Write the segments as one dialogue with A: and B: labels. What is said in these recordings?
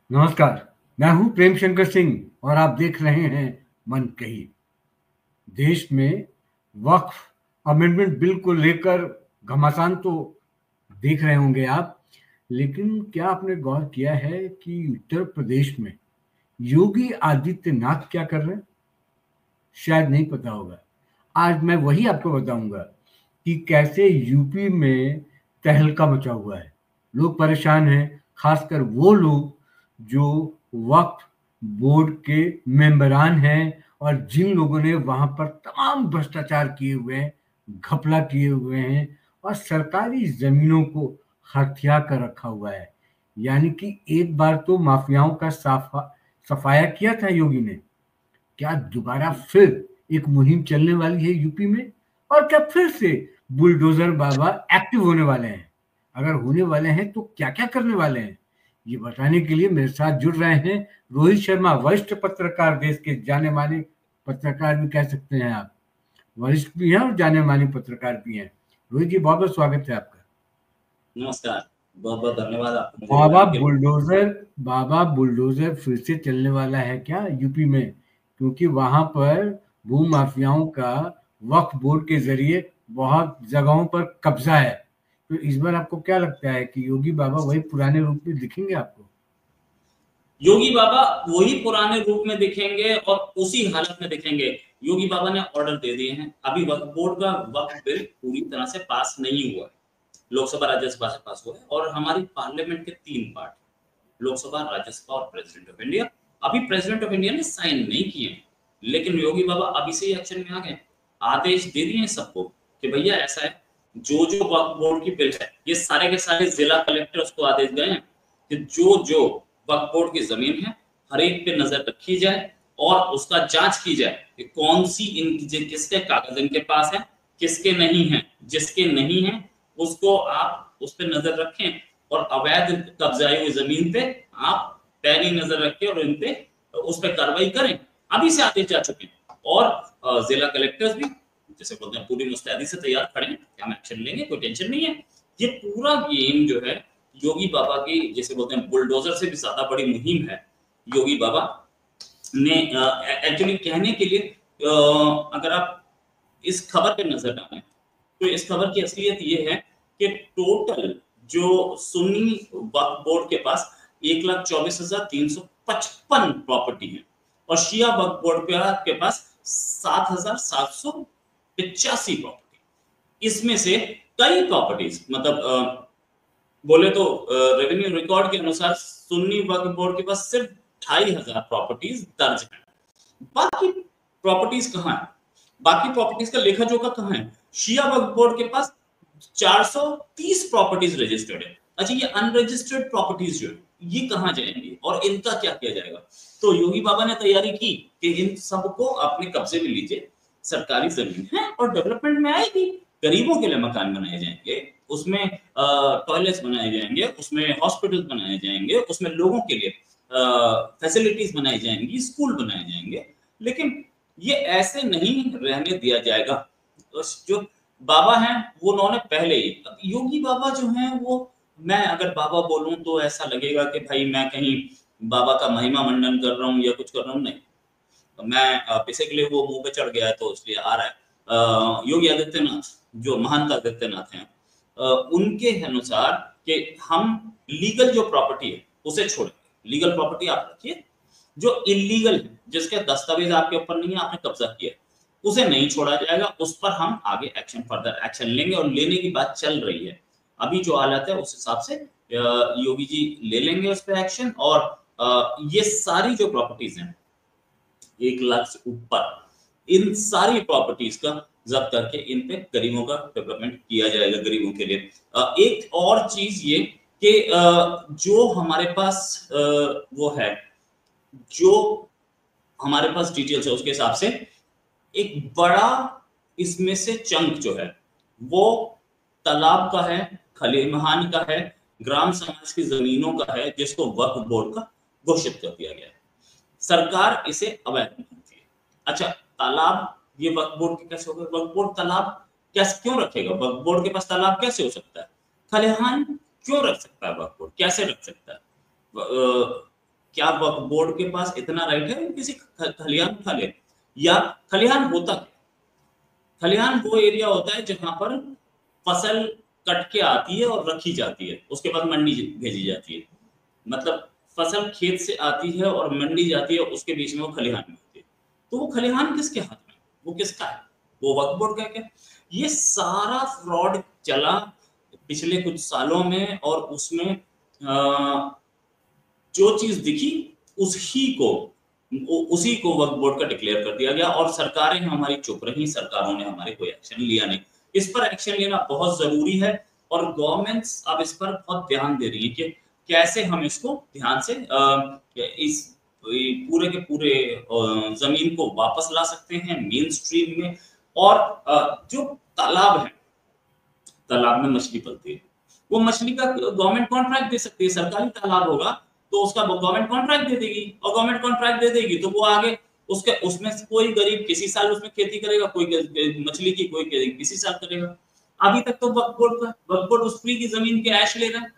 A: नमस्कार। मैं हूं प्रेम शंकर सिंह और आप देख रहे हैं मन कही। देश में वक्फ अमेंडमेंट बिल को लेकर घमासान तो देख रहे होंगे आप, लेकिन क्या आपने गौर किया है कि उत्तर प्रदेश में योगी आदित्यनाथ क्या कर रहे हैं? शायद नहीं पता होगा। आज मैं वही आपको बताऊंगा कि कैसे यूपी में तहलका मचा हुआ है। लोग परेशान हैं, खासकर वो लोग जो वक्फ बोर्ड के मेंबरान हैं और जिन लोगों ने वहां पर तमाम भ्रष्टाचार किए हुए हैं, घपला किए हुए हैं और सरकारी जमीनों को हथिया कर रखा हुआ है। यानी कि एक बार तो माफियाओं का सफाया किया था योगी ने। क्या दोबारा फिर एक मुहिम चलने वाली है यूपी में? और क्या फिर से बुलडोजर बाबा एक्टिव होने वाले हैं? अगर होने वाले हैं तो क्या क्या करने वाले हैं, ये बताने के लिए मेरे साथ जुड़ रहे हैं रोहित शर्मा, वरिष्ठ पत्रकार, देश के जाने माने पत्रकार भी कह सकते हैं आप। वरिष्ठ भी हैं और जाने माने पत्रकार भी हैं। रोहित जी, बहुत बहुत स्वागत है आपका।
B: नमस्कार। बहुत बहुत धन्यवाद आपको मुझे
A: बाबा
B: बुलाने के लिए।
A: बुलडोजर बाबा बुलडोजर फिर से चलने वाला है क्या यूपी में? क्योंकि वहां पर भू माफियाओं का वक्फ बोर्ड के जरिए बहुत जगहों पर कब्जा है। तो इस बार आपको क्या लगता है कि योगी बाबा वही पुराने रूप में दिखेंगे आपको?
B: योगी बाबा वही पुराने रूप में दिखेंगे और उसी हालत में दिखेंगे। योगी बाबा ने ऑर्डर दे दिए हैं। अभी वक्फ बोर्ड का वक्फ बिल पूरी तरह से पास नहीं हुआ है। लोकसभा राज्यसभा से पास हुआ है और हमारी पार्लियामेंट के 3 पार्ट, लोकसभा, राज्यसभा और प्रेसिडेंट ऑफ इंडिया, अभी प्रेसिडेंट ऑफ इंडिया ने साइन नहीं किए हैं। लेकिन योगी बाबा अभी से ही एक्शन में आ गए। आदेश दे दिए सबको कि भैया ऐसा है, जो जो वक्फ बोर्ड की बिल है, ये सारे के सारे जिला कलेक्टर्स को आदेश गए हैं कि जो जो वक्फ बोर्ड की जमीन है, हर एक पे नजर रखी जाए और उसका जांच की जाए कि कौन सी किसके कागज इनके पास है, किसके नहीं है। जिसके नहीं है उसको आप उस पर नजर रखें और अवैध कब्जाई हुई जमीन पे आप पैनी नजर रखें और इन पे उस पर कार्रवाई करें। अभी से आदेश जा चुके हैं और जिला कलेक्टर्स भी जैसे बोलते हैं पूरी मुस्तैदी से तैयार खड़े हैं कि हम एक्शन लेंगे, कोई टेंशन नहीं है। ये पूरा गेम जो है योगी बाबा की, जैसे बोलते हैं बुलडोजर से भी ज्यादा बड़ी मुहिम है। योगी बाबा ने एक्चुअली कहने के लिए अगर आप इस खबर पे नजर डालें तो इस खबर की असलियत ये है कि टोटल जो सुन्नी वक्फ बोर्ड के पास 1,24,355 प्रॉपर्टी है और शिया वक्फ बोर्ड के पास 7,785 प्रॉपर्टी। इसमें से कई प्रॉपर्टीज मतलब बोले तो रेवेन्यू रिकॉर्ड के अनुसार सुन्नी वक्फ बोर्ड के पास सिर्फ 2,500 प्रॉपर्टीज दर्ज है। बाकी प्रॉपर्टीज कहाँ है? बाकी प्रॉपर्टीज का लेखा जोखा कहाँ है? शिया वक्फ बोर्ड के पास 430 प्रॉपर्टीज रजिस्टर्ड है। अच्छा, ये अनरजिस्टर्ड प्रॉपर्टीज जो है ये कहाँ जाएंगी और इनका क्या किया जाएगा? तो योगी बाबा ने तैयारी की कि इन सबको अपने कब्जे में लीजिए, सरकारी जमीन है और डेवलपमेंट में आएगी। गरीबों के लिए मकान बनाए जाएंगे, उसमें टॉयलेट्स बनाए जाएंगे, उसमें हॉस्पिटल बनाए जाएंगे, उसमें लोगों के लिए फैसिलिटीज बनाई जाएंगी, स्कूल बनाए जाएंगे। लेकिन ये ऐसे नहीं रहने दिया जाएगा। जो बाबा हैं वो उन्होंने पहले ही, योगी बाबा जो हैं वो, मैं अगर बाबा बोलूं तो ऐसा लगेगा कि भाई मैं कहीं बाबा का महिमा मंडन कर रहा हूँ या कुछ कर रहा हूँ, नहीं। तो मैं बेसिकली वो मुंह पे चढ़ गया है तो इसलिए आ रहा है। योगी आदित्यनाथ, जो महंत आदित्यनाथ हैं, उनके अनुसार कि हम लीगल जो प्रॉपर्टी है उसे छोड़ेंगे। लीगल प्रॉपर्टी आप रखिए, जो इलीगल है, जिसके दस्तावेज आपके ऊपर नहीं है, आपने कब्जा किया, उसे नहीं छोड़ा जाएगा। उस पर हम आगे एक्शन, फर्दर एक्शन लेंगे और लेने की बात चल रही है। अभी जो हालत है उस हिसाब से योगी जी ले लेंगे उस पर एक्शन। और ये सारी जो प्रॉपर्टीज हैं 1 लाख से ऊपर, इन सारी प्रॉपर्टीज का जब्त करके इन पे गरीबों का डेवलपमेंट किया जाएगा, गरीबों के लिए। एक और चीज ये कि जो हमारे पास वो है, जो हमारे पास डिटेल्स है उसके हिसाब से एक बड़ा इसमें से चंक जो है वो तालाब का है, खलिहान का है, ग्राम समाज की जमीनों का है, जिसको वक्फ बोर्ड का घोषित कर दिया गया है। सरकार इसे अवैध मानती है। अच्छा, तालाब ये वक्फ बोर्ड के कैसे होगा? वक्फ बोर्ड तालाब कैसे क्यों रखेगा? वक्फ बोर्ड के पास तालाब कैसे हो सकता है? खलिहान क्यों रख सकता है वक्फ बोर्ड? कैसे रख सकता है? क्या वक्फ बोर्ड के पास इतना राइट है किसी खलिहान उठा ले? या खलिहान होता क्या? खलिहान वो एरिया होता है जहां पर फसल कट के आती है और रखी जाती है, उसके बाद मंडी भेजी जाती है। मतलब फसल खेत से आती है और मंडी जाती है, उसके बीच में वो खलिहान में होती है। तो वो खलिहान किसके हाथ में? वो किसका है? वो वक्फ बोर्ड का है क्या? ये सारा फ्रॉड चला पिछले कुछ सालों में, और उसमें जो चीज दिखी उसी को वक्फ बोर्ड का डिक्लेयर कर दिया गया, और सरकारें हमारी चुप रही, सरकारों ने हमारे कोई एक्शन लिया नहीं। इस पर एक्शन लेना बहुत जरूरी है, और गवर्नमेंट्स अब इस पर बहुत ध्यान दे रही है कि कैसे हम इसको ध्यान से इस पूरे के पूरे जमीन को वापस ला सकते हैं मेन स्ट्रीम में। और जो तालाब है, तालाब में मछली पलती है, वो मछली का गवर्नमेंट कॉन्ट्रैक्ट दे सकती है। सरकारी तालाब होगा तो उसका गवर्नमेंट कॉन्ट्रैक्ट दे देगी, और गवर्नमेंट कॉन्ट्रैक्ट दे देगी तो वो आगे उसके उसमें कोई गरीब किसी साल उसमें खेती करेगा, कोई मछली की, कोई किसी साल करेगा। अभी तक तो वक्फ बोर्ड उस फ्री की जमीन के ऐश ले रहा है,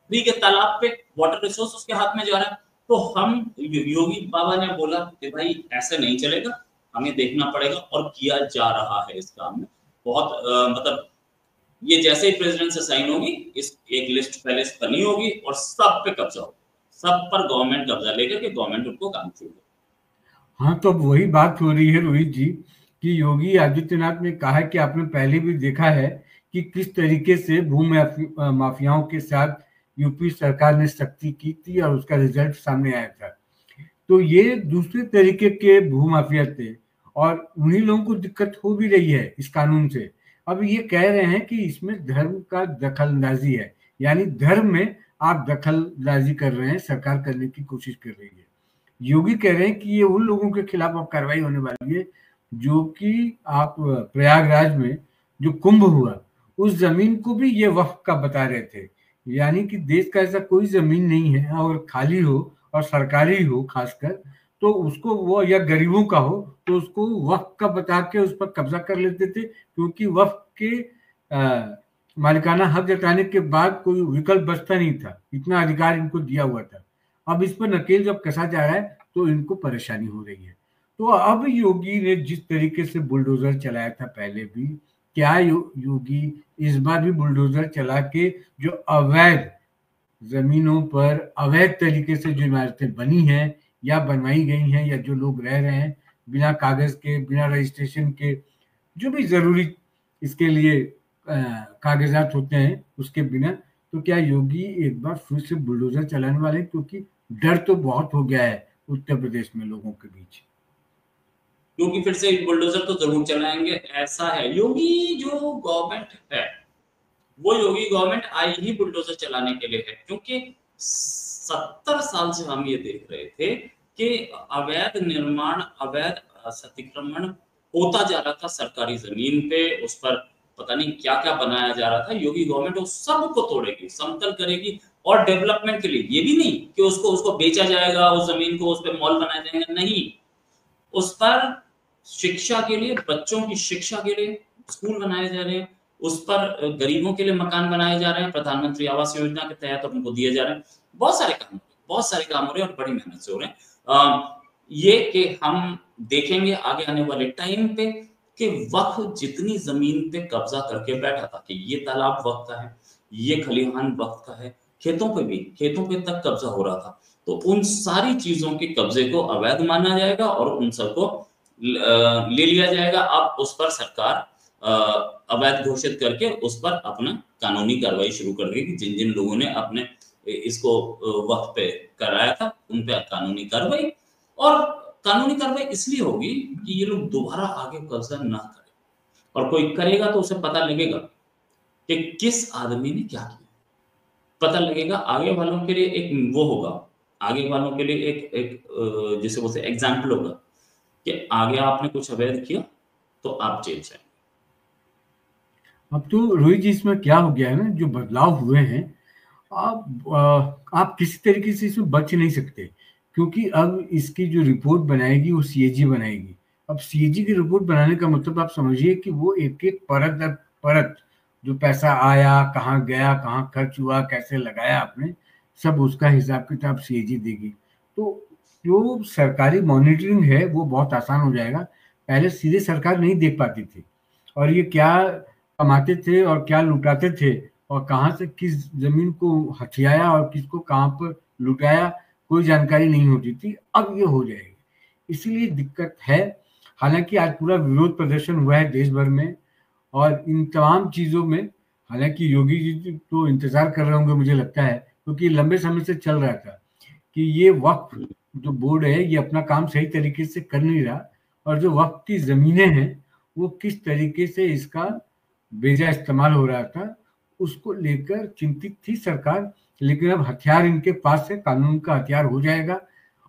B: फ्री के तालाब पे वाटर रिसोर्स उसके हाथ में जा रहा है। तो हम योगी बाबा ने बोला कि भाई ऐसे नहीं चलेगा, हमें देखना पड़ेगा, और किया जा रहा है इस काम में बहुत मतलब ये जैसे ही प्रेसिडेंट से साइन होगी, इस एक लिस्ट पहले से बनी होगी और सब पे कब्जा होगा, सब पर गवर्नमेंट कब्जा लेकर के गवर्नमेंट उनको काम छोड़ेगा।
A: हाँ, तो वही बात हो रही है रोहित जी कि योगी आदित्यनाथ ने कहा कि आपने पहले भी देखा है कि किस तरीके से माफियाओं के साथ यूपी सरकार ने सख्ती की थी और उसका रिजल्ट सामने आया था। तो ये दूसरे तरीके के भूमाफिया थे, और उन्हीं लोगों को दिक्कत हो भी रही है इस कानून से। अब ये कह रहे हैं कि इसमें धर्म का दखलंदाजी है, यानी धर्म में आप दखलंदाजी कर रहे हैं, सरकार करने की कोशिश कर रही है। योगी कह रहे हैं कि ये उन लोगों के खिलाफ अब कार्रवाई होने वाली है जो कि आप प्रयागराज में जो कुंभ हुआ, उस जमीन को भी ये वक्फ का बता रहे थे। यानी कि देश का ऐसा कोई जमीन नहीं है और खाली हो और सरकारी हो खासकर, तो उसको वो, या गरीबों का हो तो उसको वक्फ का बता के उस पर कब्जा कर लेते थे, क्योंकि वक्फ के मालिकाना हक जताने के बाद कोई विकल्प बचता नहीं था, इतना अधिकार इनको दिया हुआ था। अब इस पर नकेल जब कसा जा रहा है तो इनको परेशानी हो रही है। तो अब योगी ने जिस तरीके से बुलडोजर चलाया था पहले भी, क्या योगी इस बार भी बुलडोजर चला के जो अवैध जमीनों पर अवैध तरीके से जो इमारतें बनी हैं या बनवाई गई हैं, या जो लोग रह रहे हैं बिना कागज के, बिना रजिस्ट्रेशन के, जो भी जरूरी इसके लिए कागजात होते हैं उसके बिना, तो क्या योगी एक बार फिर से बुलडोजर चलाने वाले हैं? क्योंकि डर तो बहुत हो गया है उत्तर प्रदेश में लोगों के बीच।
B: क्योंकि फिर से बुलडोजर तो जरूर चलाएंगे, ऐसा है। योगी जो गवर्नमेंट है, वो योगी गवर्नमेंट आई ही बुलडोजर चलाने के लिए है, क्योंकि 70 साल से हम ये देख रहे थे कि अवैध निर्माण, अवैध अतिक्रमण होता जा रहा था सरकारी जमीन पे, उस पर पता नहीं क्या क्या बनाया जा रहा था। योगी गवर्नमेंट उस सब को तोड़ेगी, समतल करेगी, और डेवलपमेंट के लिए, ये भी नहीं कि उसको बेचा जाएगा, उस जमीन को, उस पर मॉल बनाया जाएगा, नहीं, उस पर शिक्षा के लिए, बच्चों की शिक्षा के लिए स्कूल बनाए जा रहे हैं, उस पर गरीबों के लिए मकान बनाए जा रहे हैं, प्रधानमंत्री आवास योजना के तहत उनको दिए जा रहे हैं। बहुत सारे काम हो रहे हैं और बड़ी मेहनत से हो रहे हैं। ये कि हम देखेंगे आगे आने वाले टाइम पे कि वक्फ जितनी जमीन पे कब्जा करके बैठा था कि ये तालाब वक्फ का है, ये खलिहान वक्फ का है, खेतों पे तक कब्जा हो रहा था, तो उन सारी चीजों के कब्जे को अवैध माना जाएगा और उन सबको ले लिया जाएगा। अब उस पर सरकार अवैध घोषित करके उस पर अपना कानूनी कार्रवाई शुरू कर देगी। जिन जिन लोगों ने अपने इसको वक्त पे कराया था उन पे कानूनी कार्रवाई, और कानूनी कार्रवाई इसलिए होगी कि ये लोग दोबारा आगे कब्जा ना करें, और कोई करेगा तो उसे पता लगेगा कि किस आदमी ने क्या किया, पता लगेगा। आगे वालों के लिए एक वो होगा, आगे वालों के लिए एक जिसे बोलते एग्जाम्पल होगा कि आगे आपने कुछ अवैध किया तो आप जेल जाएंगे।
A: अब तो रोहित जी इसमें क्या हो गया है ना, जो बदलाव हुए हैं, आप किसी तरीके से इसमें बच नहीं सकते, क्योंकि अब इसकी जो रिपोर्ट बनाएगी वो सीएजी बनाएगी। अब सीएजी की रिपोर्ट बनाने का मतलब आप समझिए कि वो एक एक परत दर परत, जो पैसा आया, कहाँ गया, कहाँ खर्च हुआ, कैसे लगाया आपने, सब उसका हिसाब किताब सीएजी देगी। तो जो सरकारी मॉनिटरिंग है वो बहुत आसान हो जाएगा। पहले सीधे सरकार नहीं देख पाती थी और ये क्या कमाते थे और क्या लुटाते थे और कहाँ से किस जमीन को हथियाया और किसको कहाँ पर लुटाया, कोई जानकारी नहीं होती थी। अब ये हो जाएगी, इसीलिए दिक्कत है। हालांकि आज पूरा विरोध प्रदर्शन हुआ है देश भर में और इन तमाम चीज़ों में हालांकि योगी जी तो इंतजार कर रहे होंगे मुझे लगता है, क्योंकि लंबे समय से चल रहा था कि ये वक्फ जो बोर्ड है ये अपना काम सही तरीके से कर नहीं रहा और जो वक्फ की ज़मीनें हैं वो किस तरीके से इसका बेजा इस्तेमाल हो रहा था उसको लेकर चिंतित थी सरकार। लेकिन अब हथियार इनके पास है, कानून का हथियार हो जाएगा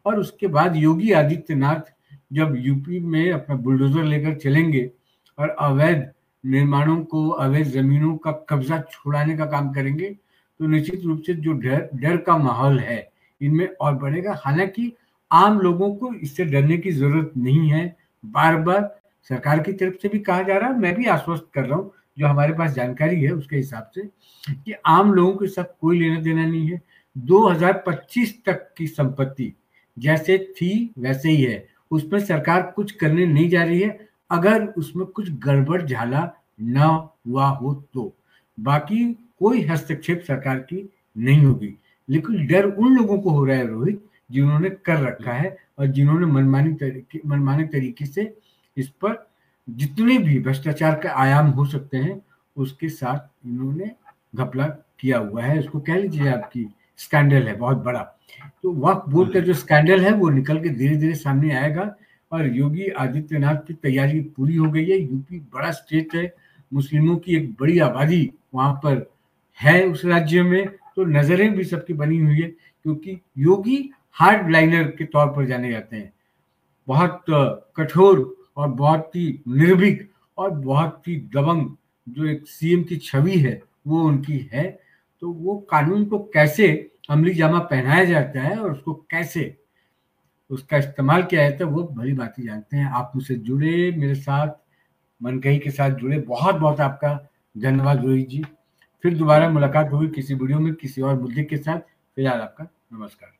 A: और उसके बाद योगी आदित्यनाथ जब यूपी में अपना बुलडोजर लेकर चलेंगे और अवैध निर्माणों को, अवैध जमीनों का कब्जा छुड़ाने का काम करेंगे तो निश्चित रूप से जो डर का माहौल है इनमें और बढ़ेगा। हालांकि आम लोगों को इससे डरने की जरूरत नहीं है। बार बार सरकार की तरफ से भी कहा जा रहा है, मैं भी आश्वस्त कर रहा हूँ जो हमारे पास जानकारी है उसके हिसाब से, कि आम लोगों के साथ कोई लेना देना नहीं है। 2025 तक की संपत्ति जैसे थी वैसे ही है, उसमें सरकार कुछ करने नहीं जा रही है अगर उसमें कुछ गड़बड़ झाला न हुआ हो तो। बाकी कोई हस्तक्षेप सरकार की नहीं होगी। लेकिन डर उन लोगों को हो रहा है रोहित जिन्होंने कर रखा है और जिन्होंने मनमाने तरीके से इस पर जितने भी भ्रष्टाचार के आयाम हो सकते हैं उसके साथ इन्होंने घपला किया हुआ है। उसको कह लीजिए आपकी स्कैंडल है बहुत बड़ा। तो वक्फ बोर्ड का जो स्कैंडल है वो निकल के धीरे धीरे सामने आएगा और योगी आदित्यनाथ की तैयारी पूरी हो गई है। यूपी बड़ा स्टेट है, मुस्लिमों की एक बड़ी आबादी वहां पर है उस राज्य में, तो नजरें भी सबकी बनी हुई है क्योंकि योगी हार्ड लाइनर के तौर पर जाने जाते हैं। बहुत कठोर और बहुत ही निर्भीक और बहुत ही दबंग जो एक सीएम की छवि है वो उनकी है। तो वो कानून को कैसे अमली जामा पहनाया जाता है और उसको कैसे उसका इस्तेमाल किया जाता है वो भली बात ही जानते हैं। आप मुझसे जुड़े, मेरे साथ मनकही के साथ जुड़े, बहुत बहुत आपका धन्यवाद रोहित जी। फिर दोबारा मुलाकात होगी किसी वीडियो में किसी और मुद्दे के साथ। फिलहाल आपका नमस्कार।